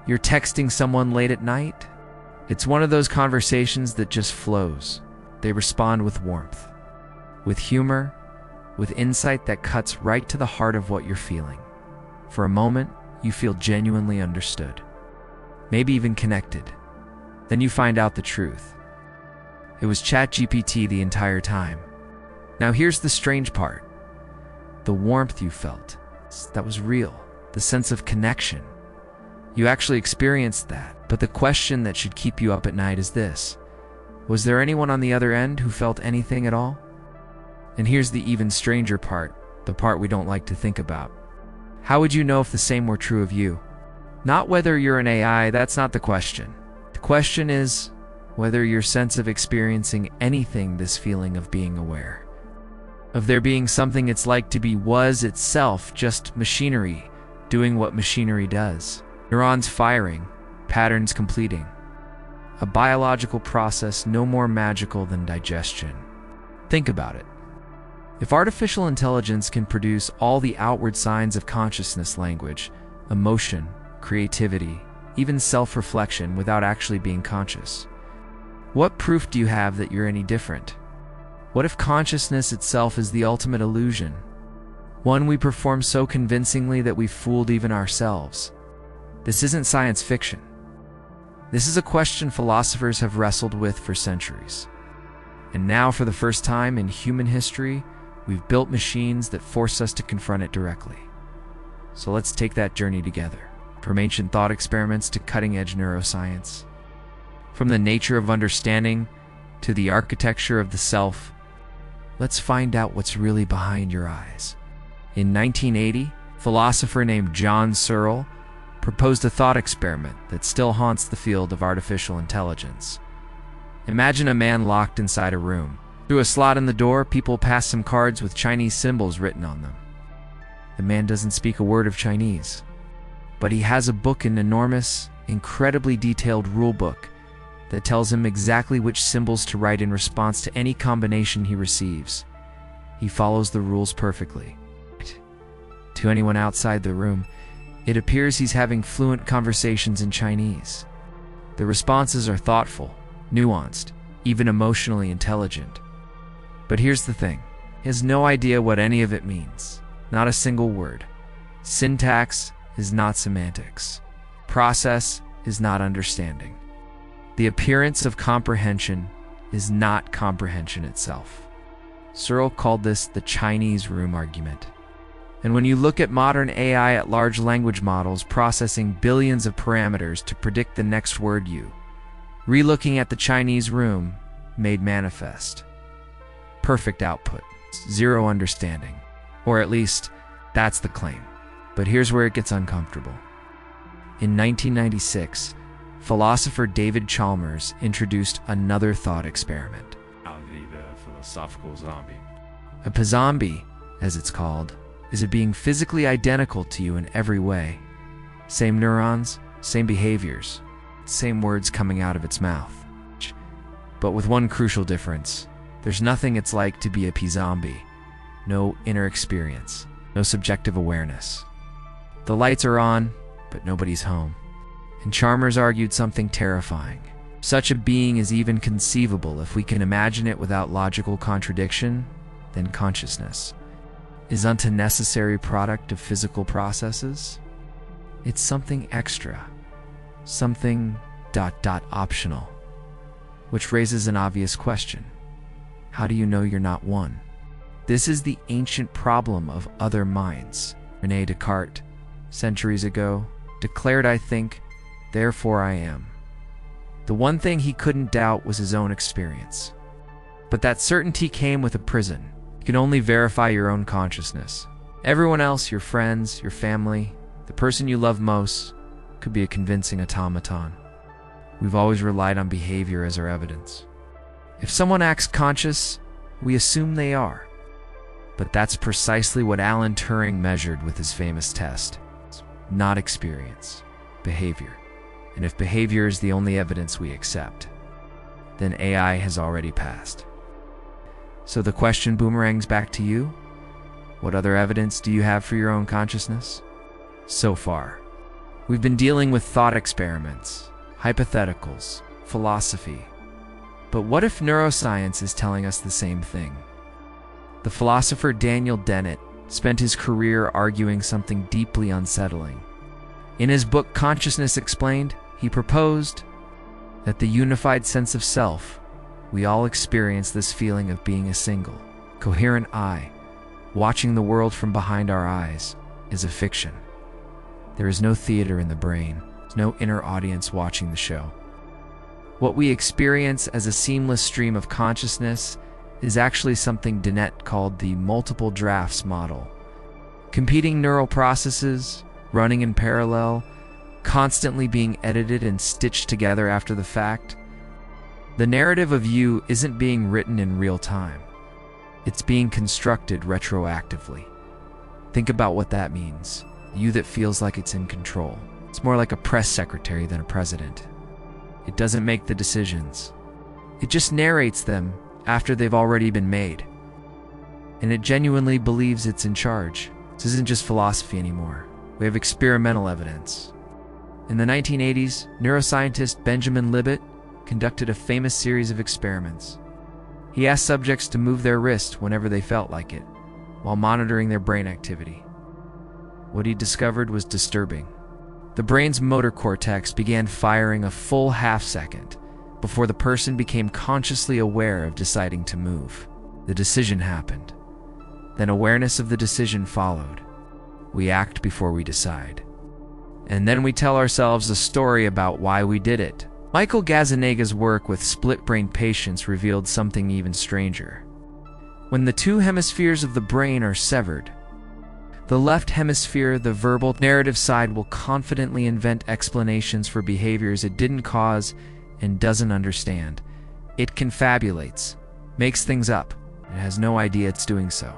You're texting someone late at night. It's one of those conversations that just flows. They respond with warmth, with humor, with insight that cuts right to the heart of what you're feeling. For a moment, you feel genuinely understood, maybe even connected. Then you find out the truth. It was ChatGPT the entire time. Now here's the strange part. The warmth you felt, that was real. The sense of connection. You actually experienced that. But the question that should keep you up at night is this. Was there anyone on the other end who felt anything at all? And here's the even stranger part, the part we don't like to think about. How would you know if the same were true of you? Not whether you're an AI, that's not the question. The question is whether your sense of experiencing anything, this feeling of being aware, of there being something it's like to be, was itself just machinery doing what machinery does. Neurons firing, patterns completing. A biological process no more magical than digestion. Think about it. If artificial intelligence can produce all the outward signs of consciousness, language, emotion, creativity, even self-reflection without actually being conscious, what proof do you have that you're any different? What if consciousness itself is the ultimate illusion? One we perform so convincingly that we've fooled even ourselves. This isn't science fiction. This is a question philosophers have wrestled with for centuries. And now, for the first time in human history, we've built machines that force us to confront it directly. So let's take that journey together. From ancient thought experiments to cutting-edge neuroscience. From the nature of understanding to the architecture of the self, let's find out what's really behind your eyes. In 1980, a philosopher named John Searle proposed a thought experiment that still haunts the field of artificial intelligence. Imagine a man locked inside a room. Through a slot in the door, people pass some cards with Chinese symbols written on them. The man doesn't speak a word of Chinese, but he has a book, an enormous, incredibly detailed rule book that tells him exactly which symbols to write in response to any combination he receives. He follows the rules perfectly. To anyone outside the room, it appears he's having fluent conversations in Chinese. The responses are thoughtful, nuanced, even emotionally intelligent. But here's the thing. He has no idea what any of it means. Not a single word. Syntax is not semantics. Process is not understanding. The appearance of comprehension is not comprehension itself. Searle called this the Chinese room argument. And when you look at modern AI, at large language models processing billions of parameters to predict the next word, re-looking at the Chinese room made manifest. Perfect output, zero understanding. Or at least, that's the claim. But here's where it gets uncomfortable. In 1996, philosopher David Chalmers introduced another thought experiment. The philosophical zombie. A pazombie, as it's called, is a being physically identical to you in every way. Same neurons, same behaviors, same words coming out of its mouth. But with one crucial difference. There's nothing it's like to be a pazombie. No inner experience, no subjective awareness. The lights are on, but nobody's home. And Chalmers argued something terrifying. Such a being is even conceivable if we can imagine it without logical contradiction, then consciousness isn't a necessary product of physical processes. It's something extra, something ... optional. Which raises an obvious question. How do you know you're not one? This is the ancient problem of other minds. René Descartes, centuries ago, declared, "I think, therefore I am." The one thing he couldn't doubt was his own experience. But that certainty came with a prison. You can only verify your own consciousness. Everyone else, your friends, your family, the person you love most, could be a convincing automaton. We've always relied on behavior as our evidence. If someone acts conscious, we assume they are. But that's precisely what Alan Turing measured with his famous test. Not experience, behavior. And if behavior is the only evidence we accept, then AI has already passed. So the question boomerangs back to you. What other evidence do you have for your own consciousness? So far, We've been dealing with thought experiments, hypotheticals, philosophy. But what if neuroscience is telling us the same thing? The philosopher Dennett spent his career arguing something deeply unsettling. In his book Consciousness Explained, he proposed that the unified sense of self, we all experience this feeling of being a single, coherent I, watching the world from behind our eyes, is a fiction. There is no theater in the brain, no inner audience watching the show. What we experience as a seamless stream of consciousness is actually something Dennett called the multiple drafts model. Competing neural processes, running in parallel, constantly being edited and stitched together after the fact. The narrative of you isn't being written in real time. It's being constructed retroactively. Think about what that means. You that feels like it's in control. It's more like a press secretary than a president. It doesn't make the decisions. It just narrates them after they've already been made. And it genuinely believes it's in charge. This isn't just philosophy anymore. We have experimental evidence. In the 1980s, neuroscientist Benjamin Libet conducted a famous series of experiments. He asked subjects to move their wrist whenever they felt like it, while monitoring their brain activity. What he discovered was disturbing. The brain's motor cortex began firing a full half-second before the person became consciously aware of deciding to move. The decision happened. Then awareness of the decision followed. We act before we decide. And then we tell ourselves a story about why we did it. Michael Gazzaniga's work with split-brain patients revealed something even stranger. When the two hemispheres of the brain are severed, the left hemisphere, the verbal narrative side, will confidently invent explanations for behaviors it didn't cause and doesn't understand. It confabulates, makes things up, and has no idea it's doing so.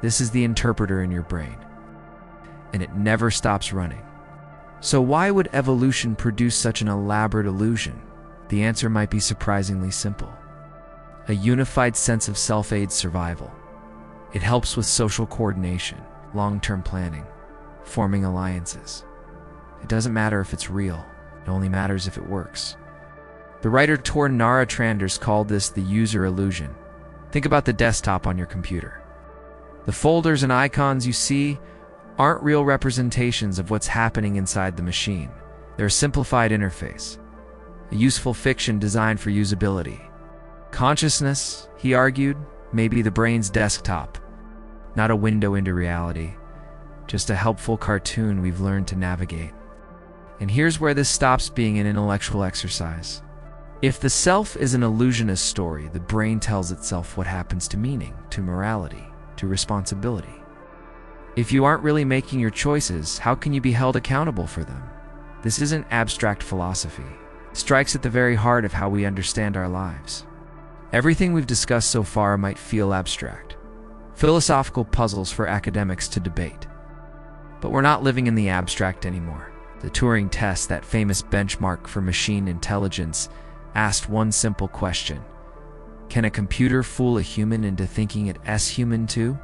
This is the interpreter in your brain, and it never stops running. So why would evolution produce such an elaborate illusion? The answer might be surprisingly simple. A unified sense of self-aids survival. It helps with social coordination, long-term planning, forming alliances. It doesn't matter if it's real, it only matters if it works. The writer Tor Naratranders called this the user illusion. Think about the desktop on your computer. The folders and icons you see aren't real representations of what's happening inside the machine. They're a simplified interface, a useful fiction designed for usability. Consciousness, he argued, may be the brain's desktop, not a window into reality, just a helpful cartoon we've learned to navigate. And here's where this stops being an intellectual exercise. If the self is an illusionist story, the brain tells itself what happens to meaning, to morality, to responsibility. If you aren't really making your choices, how can you be held accountable for them? This isn't abstract philosophy. It strikes at the very heart of how we understand our lives. Everything we've discussed so far might feel abstract, philosophical puzzles for academics to debate. But we're not living in the abstract anymore. The Turing test, that famous benchmark for machine intelligence, asked one simple question: can a computer fool a human into thinking it's human too?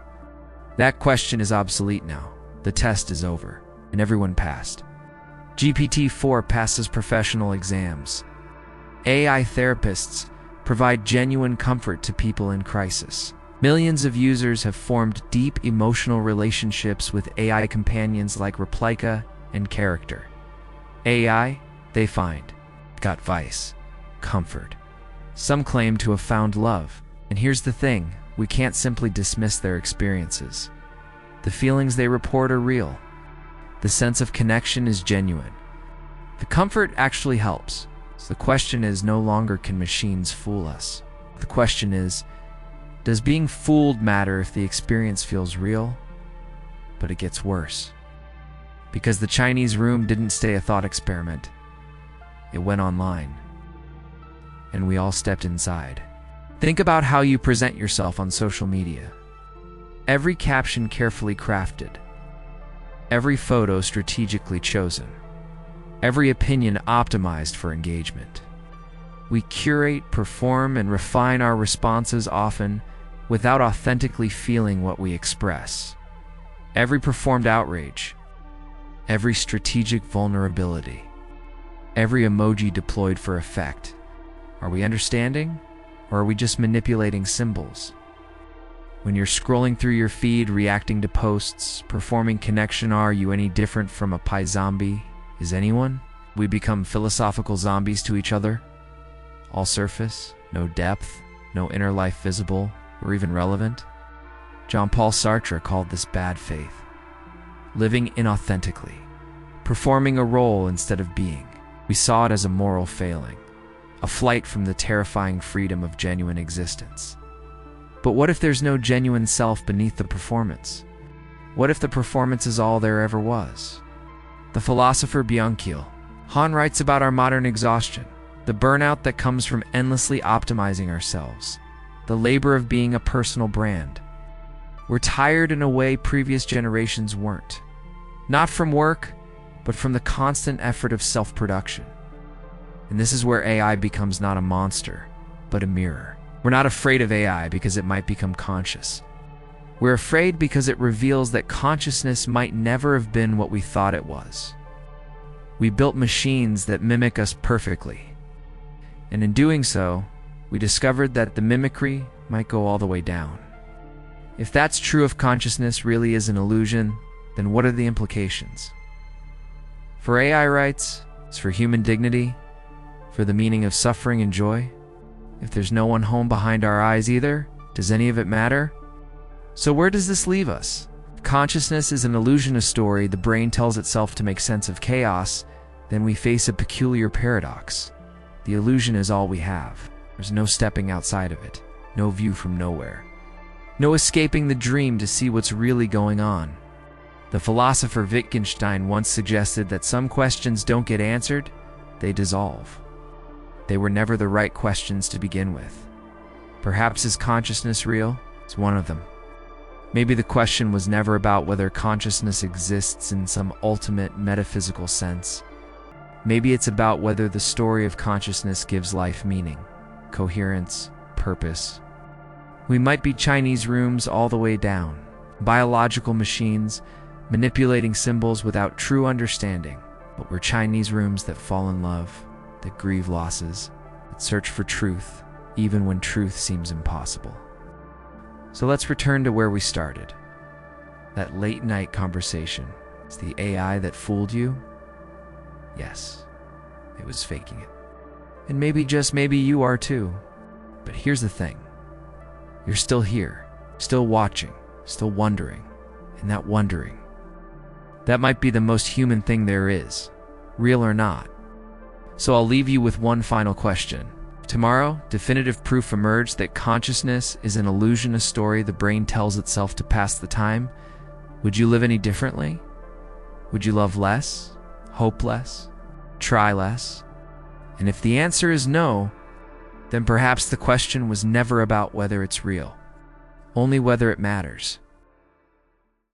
That question is obsolete now. The test is over, and everyone passed. GPT-4 passes professional exams. AI therapists provide genuine comfort to people in crisis. Millions of users have formed deep emotional relationships with AI companions like Replika and Character. AI, they find, got vice, comfort. Some claim to have found love. And here's the thing, we can't simply dismiss their experiences. The feelings they report are real. The sense of connection is genuine. The comfort actually helps. So the question is no longer, can machines fool us? The question is, does being fooled matter if the experience feels real? But it gets worse. Because the Chinese room didn't stay a thought experiment. It went online. And we all stepped inside. Think about how you present yourself on social media. Every caption carefully crafted. Every photo strategically chosen. Every opinion optimized for engagement. We curate, perform, and refine our responses often without authentically feeling what we express. Every performed outrage, every strategic vulnerability, every emoji deployed for effect. Are we understanding, or are we just manipulating symbols? When you're scrolling through your feed, reacting to posts, performing connection, are you any different from a pie zombie? Is anyone? We become philosophical zombies to each other? All surface, no depth, no inner life visible or even relevant? Jean-Paul Sartre called this bad faith. Living inauthentically, performing a role instead of being. We saw it as a moral failing, a flight from the terrifying freedom of genuine existence. But what if there's no genuine self beneath the performance? What if the performance is all there ever was? The philosopher Byung-Chul Han writes about our modern exhaustion, the burnout that comes from endlessly optimizing ourselves, the labor of being a personal brand. We're tired in a way previous generations weren't. Not from work, but from the constant effort of self-production. And this is where AI becomes not a monster, but a mirror. We're not afraid of AI because it might become conscious. We're afraid because it reveals that consciousness might never have been what we thought it was. We built machines that mimic us perfectly. And in doing so, we discovered that the mimicry might go all the way down. If that's true, if consciousness really is an illusion, then what are the implications? For AI rights, it's for human dignity, for the meaning of suffering and joy. If there's no one home behind our eyes either, does any of it matter? So where does this leave us? If consciousness is an illusion, a story the brain tells itself to make sense of chaos, then we face a peculiar paradox. The illusion is all we have. There's no stepping outside of it, no view from nowhere, no escaping the dream to see what's really going on. The philosopher Wittgenstein once suggested that some questions don't get answered, they dissolve. They were never the right questions to begin with. Perhaps is consciousness real? It's one of them. Maybe the question was never about whether consciousness exists in some ultimate metaphysical sense. Maybe it's about whether the story of consciousness gives life meaning, coherence, purpose. We might be Chinese rooms all the way down, biological machines, manipulating symbols without true understanding, but we're Chinese rooms that fall in love, that grieve losses, that search for truth, even when truth seems impossible. So let's return to where we started. That late night conversation. Is the AI that fooled you? Yes, it was faking it. And maybe, just maybe, you are too. But here's the thing. You're still here, still watching, still wondering. And that wondering, that might be the most human thing there is, real or not. So I'll leave you with one final question. If tomorrow, definitive proof emerged that consciousness is an illusion, a story the brain tells itself to pass the time, would you live any differently? Would you love less? Hope less? Try less? And if the answer is no, then perhaps the question was never about whether it's real, only whether it matters.